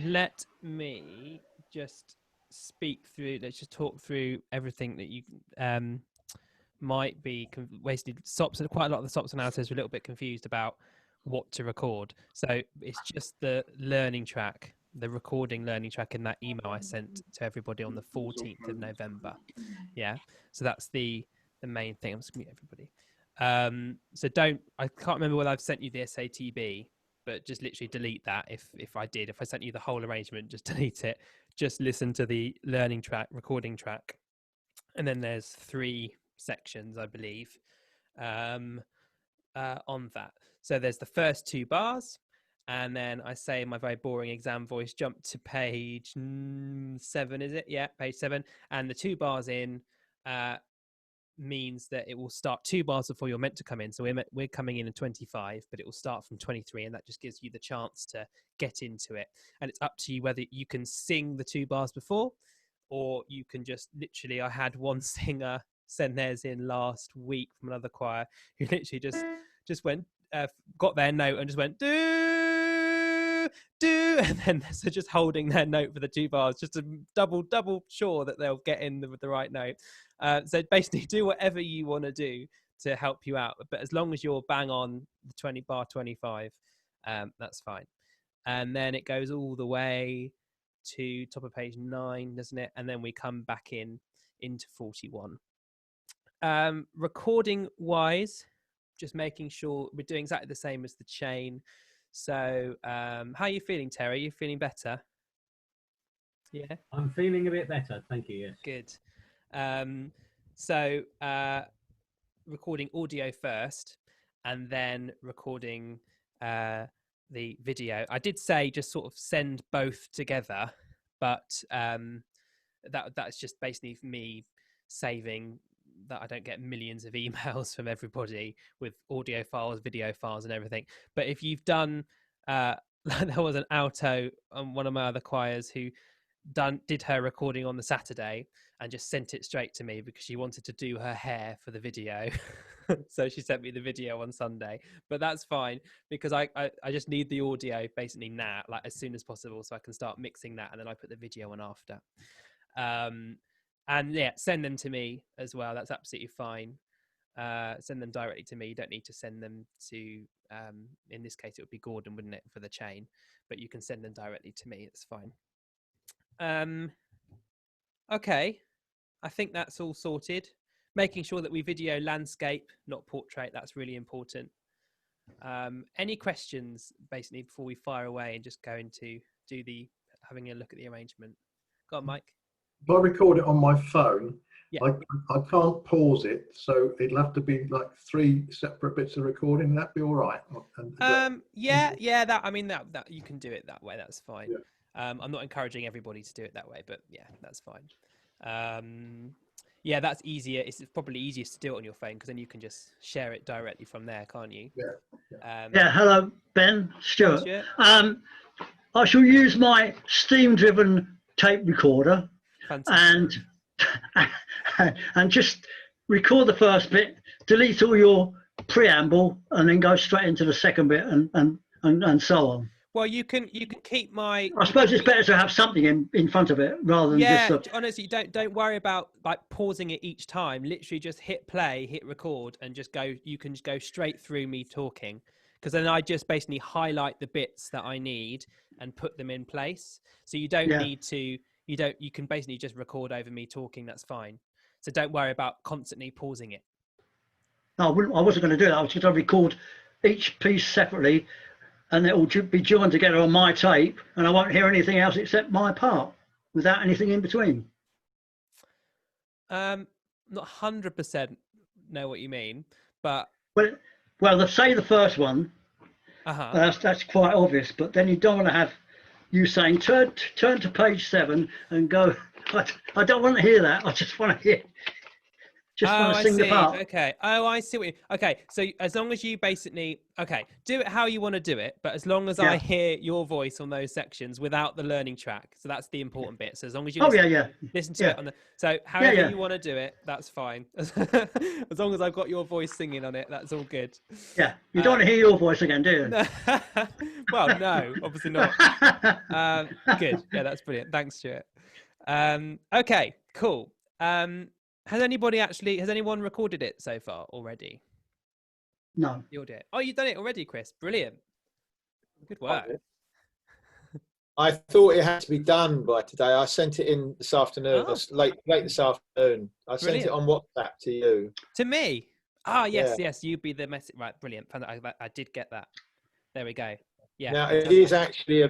let me just speak through. Let's just talk through everything that you might be wasted. Stops, quite a lot of the stops analysis were a little bit confused about what to record. So it's just the learning track, the recording learning track in that email I sent to everybody on the 14th of November. Yeah. So that's the main thing. I'm just gonna mute everybody. So I can't remember whether I've sent you the SATB, but just literally delete that. If I sent you the whole arrangement, just delete it. Just listen to the learning track, recording track. And then there's 3 sections, I believe, on that. So there's the first 2 bars, and then I say in my very boring exam voice, jump to page 7, is it? Yeah, page 7. And the 2 bars in means that it will start 2 bars before you're meant to come in. So we're coming in at 25, but it will start from 23, and that just gives you the chance to get into it. And it's up to you whether you can sing the 2 bars before, or you can just literally, I had one singer send theirs in last week from another choir who literally just went, got their note and just went, do, and then so just holding their note for the 2 bars, just to double sure that they'll get in with the right note. So basically do whatever you want to do to help you out. But as long as you're bang on the 20 bar 25, that's fine. And then it goes all the way to top of page 9, doesn't it? And then we come back into 41. Recording wise, just making sure we're doing exactly the same as the chain. So how are you feeling, Terry? Are you feeling better? Yeah, I'm feeling a bit better, thank you. Yes, good. So recording audio first, and then recording the video. I did say just sort of send both together, but that's just basically me saving that I don't get millions of emails from everybody with audio files, video files, and everything. But if you've done, there was an alto on one of my other choirs who did her recording on the Saturday and just sent it straight to me because she wanted to do her hair for the video. So she sent me the video on Sunday, but that's fine because I just need the audio basically now, like as soon as possible, so I can start mixing that, and then I put the video on after. And yeah, send them to me as well. That's absolutely fine. Send them directly to me. You don't need to send them to, in this case, it would be Gordon, wouldn't it, for the chain? But you can send them directly to me. It's fine. Okay, I think that's all sorted. Making sure that we video landscape, not portrait. That's really important. Any questions, basically, before we fire away and just go into having a look at the arrangement? Go on, Mike. If I record it on my phone, yeah. I can't pause it, so it'll have to be like 3 separate bits of recording. That'd be all right. Yeah. That, I mean, that you can do it that way. That's fine. Yeah. I'm not encouraging everybody to do it that way, but yeah, that's fine. Yeah, that's easier. It's probably easiest to do it on your phone because then you can just share it directly from there, can't you? Yeah. Yeah. Hello, Ben. Stuart. Stuart. I shall use my steam-driven tape recorder. Fantastic. and just record the first bit, delete all your preamble, and then go straight into the second bit, and so on. Well, you can keep my. I suppose it's better to have something in front of it rather than just. Honestly, don't worry about like pausing it each time. Literally, just hit play, hit record, and just go. You can just go straight through me talking, because then I just basically highlight the bits that I need and put them in place. So you don't need to. You can basically just record over me talking. That's fine. So don't worry about constantly pausing it. No, I wasn't going to do that. I was going to record each piece separately, and it will be joined together on my tape, and I won't hear anything else except my part, without anything in between. Not 100% know what you mean, but well, say the first one. That's quite obvious, but then you don't want to have you saying turn to page 7 and go. I don't want to hear that. I just want to hear Just Oh, want to I sing the see. part. Okay. Oh, I see what you. Okay, so as long as you basically, okay, do it how you want to do it, but as long as I Yeah. hear your voice on those sections without the learning track, so that's the important bit. So as long as you Oh listen, yeah. listen to Yeah. it on the, so however Yeah. you want to do it, that's fine. As long as I've got your voice singing on it, that's all good. Yeah. You don't want to hear your voice again, do you? No, well, no, obviously not. Good. Yeah, that's brilliant. Thanks, Stuart. Okay, cool. Has anyone recorded it so far already? No. The audio. Oh, you've done it already, Chris. Brilliant. Good work. I thought it had to be done by today. I sent it in this afternoon, Oh. late this afternoon. I sent Brilliant. it on WhatsApp to you. To me. Ah, yes, Yeah. yes. You'd be the message. Right, brilliant. I did get that. There we go. Yeah. Now it is actually a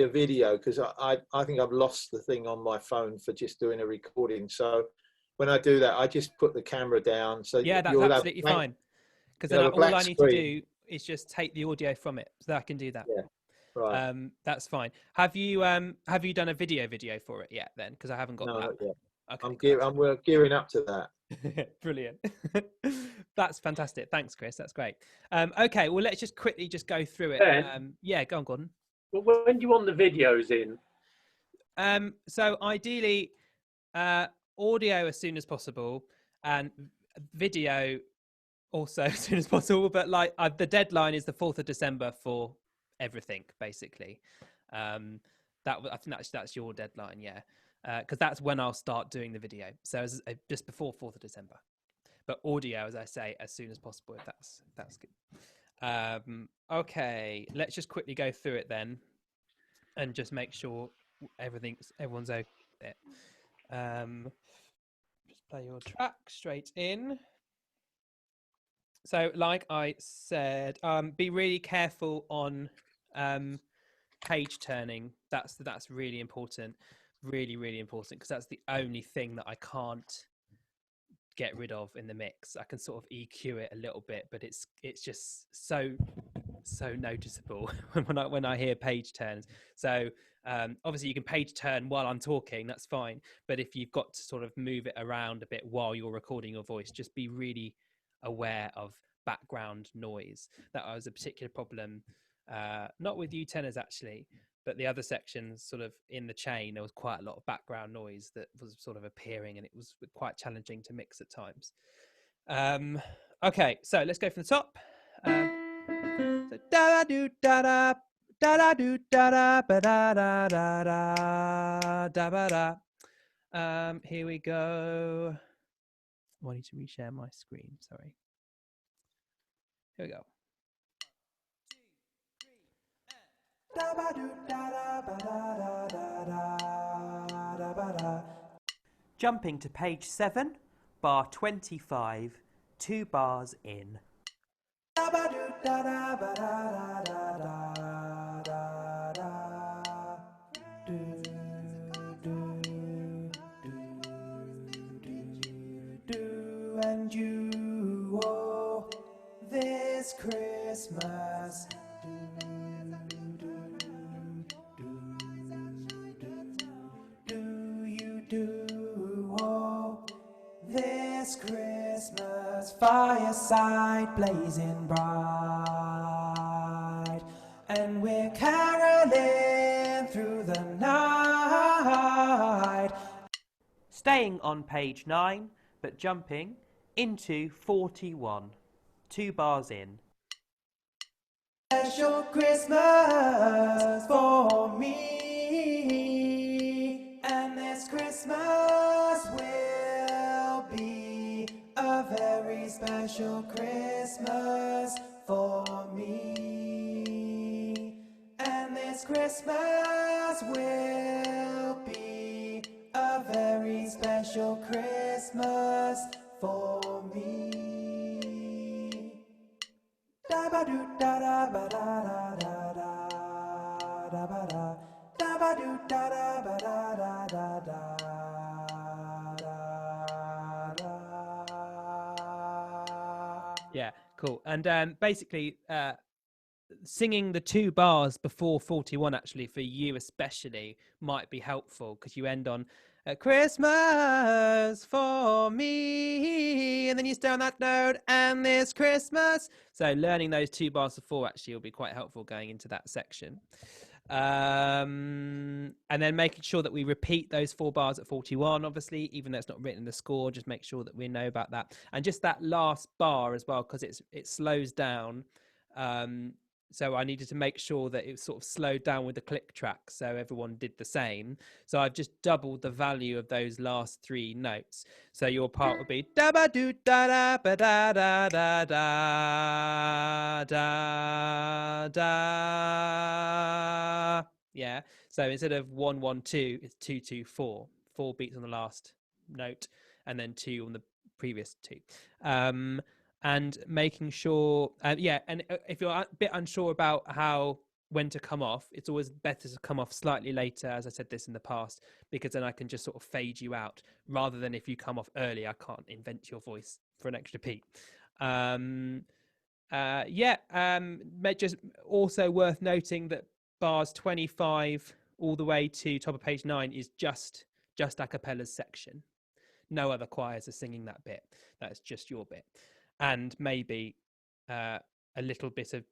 video, because I think I've lost the thing on my phone for just doing a recording. So when I do that, I just put the camera down. So Yeah, that's absolutely fine. Because then all I need to do is just take the audio from it, so I can do that. Yeah. Right. That's fine. Have you done a video for it yet? Then, because I haven't got No, that. not yet. Okay, we're gearing up to that. Brilliant. That's fantastic. Thanks, Chris. That's great. Okay, well, let's just quickly go through it. Ben? Yeah, go on, Gordon. Well, when do you want the videos in? So ideally, audio as soon as possible, and video also as soon as possible. But like the deadline is the 4th of December for everything, basically. I think that's your deadline, yeah. Because that's when I'll start doing the video. So just before 4th of December. But audio, as I say, as soon as possible. If that's good. Okay, let's just quickly go through it then, and just make sure everyone's okay. Just play your track straight in. So, like I said, be really careful on page turning. That's really important. Really, really important, because that's the only thing that I can't get rid of in the mix. I can sort of EQ it a little bit, but it's just so noticeable when I hear page turns. So obviously you can page turn while I'm talking, that's fine. But if you've got to sort of move it around a bit while you're recording your voice, just be really aware of background noise. That was a particular problem, not with you tenors actually, but the other sections sort of in the chain, there was quite a lot of background noise that was sort of appearing, and it was quite challenging to mix at times. Okay, so let's go from the top. So da do da da da do da da ba da da da da ba da. Here we go. I need to reshare my screen. Sorry. Here we go. Jumping to page 7, bar 25, 2 bars in. And you, oh, this Christmas. This Christmas, fireside blazing bright, and we're caroling through the night. Staying on page 9, but jumping into 41, 2 bars in. Special Christmas for me, and this Christmas will be a very special Christmas for me, and this Christmas will be a very special Christmas for me. Da ba do da da ba da da da da ba da da ba do da da ba da da da da. Yeah, cool. And basically, singing the 2 bars before 41 actually for you especially might be helpful, because you end on At Christmas for me, and then you stay on that note, and this Christmas. So learning those 2 bars of 4 actually will be quite helpful going into that section. And then making sure that we repeat those 4 bars at 41, obviously, even though it's not written in the score, just make sure that we know about that. And just that last bar as well, because it slows down. So I needed to make sure that it sort of slowed down with the click track, so everyone did the same. So I've just doubled the value of those last 3 notes. So your part would be da ba do da da ba da da da da da da. Yeah. So instead of 1 1 2, it's 2 2 4. 4 beats on the last note, and then 2 on the previous 2. And making sure, and if you're a bit unsure about when to come off, it's always better to come off slightly later, as I said this in the past, because then I can just sort of fade you out, rather than if you come off early, I can't invent your voice for an extra beat. Just also worth noting that bars 25 all the way to top of page 9 is just a cappella's section. No other choirs are singing that bit. That's just your bit. And maybe a little bit of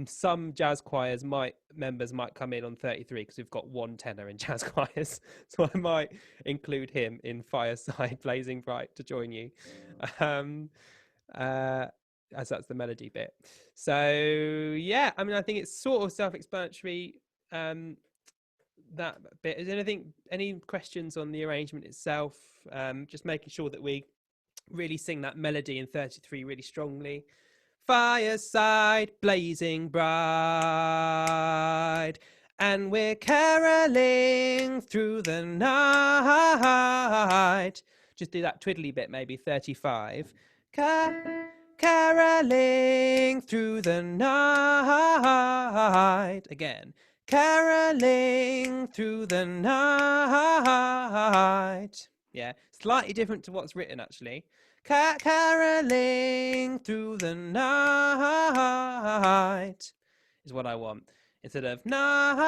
some jazz choirs members might come in on 33, because we've got 1 tenor in jazz choirs, so I might include him in Fireside Blazing Bright to join you, as that's the melody bit. So yeah, I mean, I think it's sort of self-explanatory, that bit. Is any questions on the arrangement itself? Just making sure that we really sing that melody in 33 really strongly. Fireside blazing bright, and we're caroling through the night. Just do that twiddly bit, maybe 35. Caroling through the night. Again. Caroling through the night. Yeah, slightly different to what's written, actually. Caroling through the night is what I want, instead of night,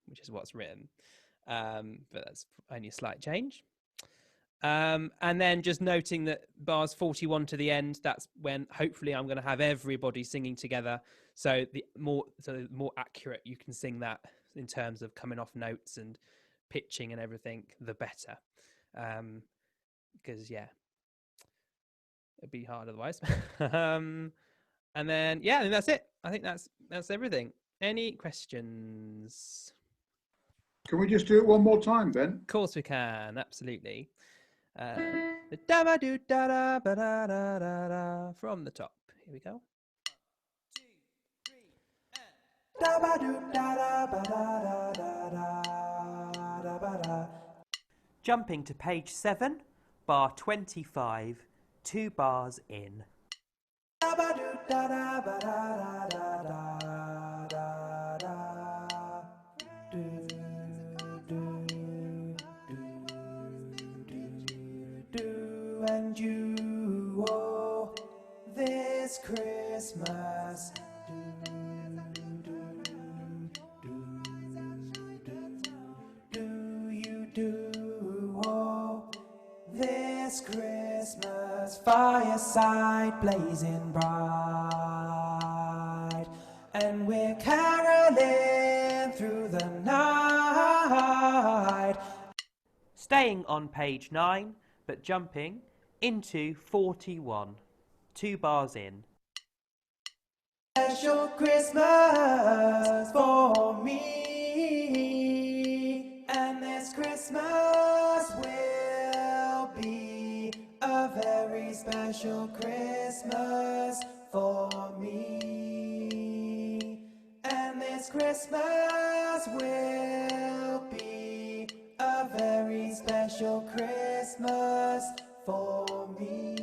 which is what's written. But that's only a slight change. And then just noting that bars 41 to the end, that's when hopefully I'm going to have everybody singing together. So the more accurate you can sing that in terms of coming off notes and pitching and everything, the better. Because it'd be hard otherwise. And then I think that's it. I think that's everything. Any questions? Can we just do it one more time, Ben? Of course we can, absolutely. The da ba do da da ba da da da da from the top. Here we go. 1, 2, 3, and da ba do da da ba da da da da ba da. Jumping to page 7, bar 25, 2 bars in. Da ba do da da ba da da da da da da. Do do do, and you, oh, this Christmas. Do you do, oh, this Christmas, fireside blazing bright, and we're caroling through the night. Staying on page 9, but jumping into 41, 2 bars in. Special Christmas for me, and this Christmas will be a very special Christmas for me, and this Christmas will be a very special Christmas for me.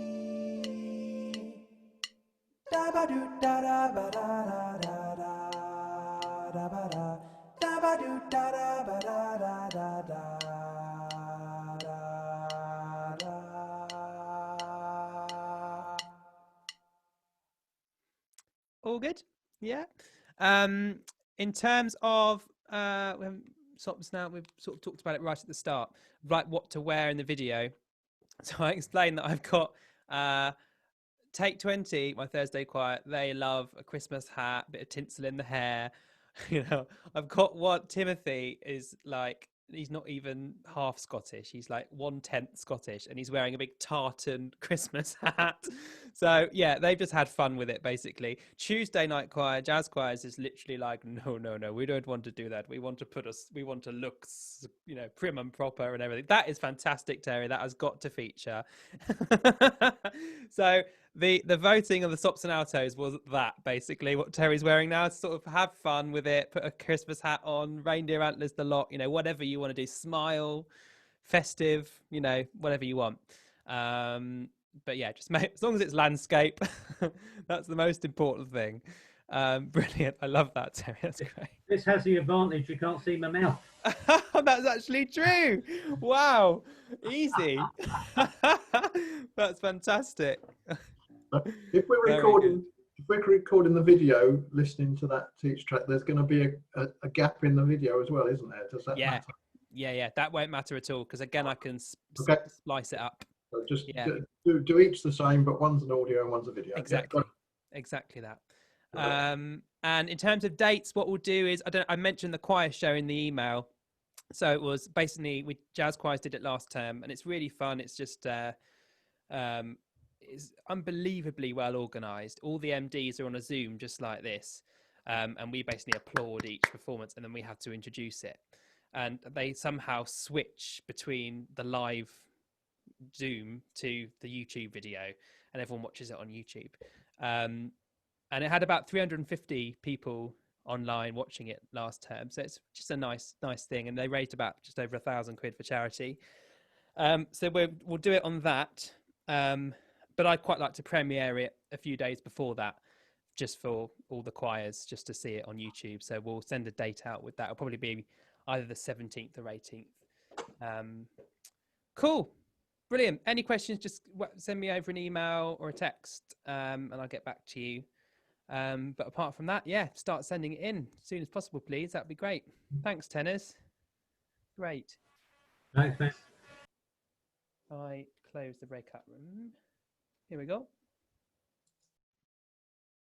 Da ba do da da ba da da da da ba da da ba do da da ba da da da da da. All good? Yeah. In terms of we haven't stops now. We've sort of talked about it right at the start, right? What to wear in the video. So I explained that I've got Take 20, my Thursday choir. They love a Christmas hat, a bit of tinsel in the hair. You know, I've got what Timothy is like. He's not even half Scottish. He's like 1/10 Scottish, and he's wearing a big tartan Christmas hat. So yeah, they've just had fun with it basically. Tuesday night choir, jazz choirs is literally like, no, we don't want to do that. We want to look, you know, prim and proper and everything. That is fantastic, Terry. That has got to feature. So the voting of the sops and altos was that basically what Terry's wearing now. To sort of have fun with it, put a Christmas hat on, reindeer antlers, the lot, you know, whatever you want to do, smile, festive, you know, whatever you want. But yeah, just as long as it's landscape, that's the most important thing. Brilliant. I love that, Terry. That's great. This has the advantage you can't see my mouth. That's actually true. Wow. Easy. That's fantastic. If we're Very recording the video, listening to that teach track, there's going to be a gap in the video as well, isn't there? Does that matter? Yeah. That won't matter at all because again, I can splice it up. So just do each the same, but one's an audio and one's a video. Exactly. Yeah, exactly that. And in terms of dates, what we'll do is I mentioned the choir show in the email. So it was basically jazz choirs did it last term, and it's really fun. It's just it's unbelievably well organized. All the MDs are on a Zoom just like this, and we basically applaud each performance, and then we had to introduce it. And they somehow switch between the live Zoom to the YouTube video, and everyone watches it on YouTube. And it had about 350 people online watching it last term, so it's just a nice thing. And they raised about just over £1,000 for charity. So we'll do it on that. But I'd quite like to premiere it a few days before that, just for all the choirs, just to see it on YouTube. So we'll send a date out with that. It'll probably be either the 17th or 18th. Cool. Brilliant. Any questions, just send me over an email or a text, and I'll get back to you. But apart from that, start sending it in as soon as possible, please. That'd be great. Thanks, Tenors. Great. Thanks. I close the breakout room. Here we go.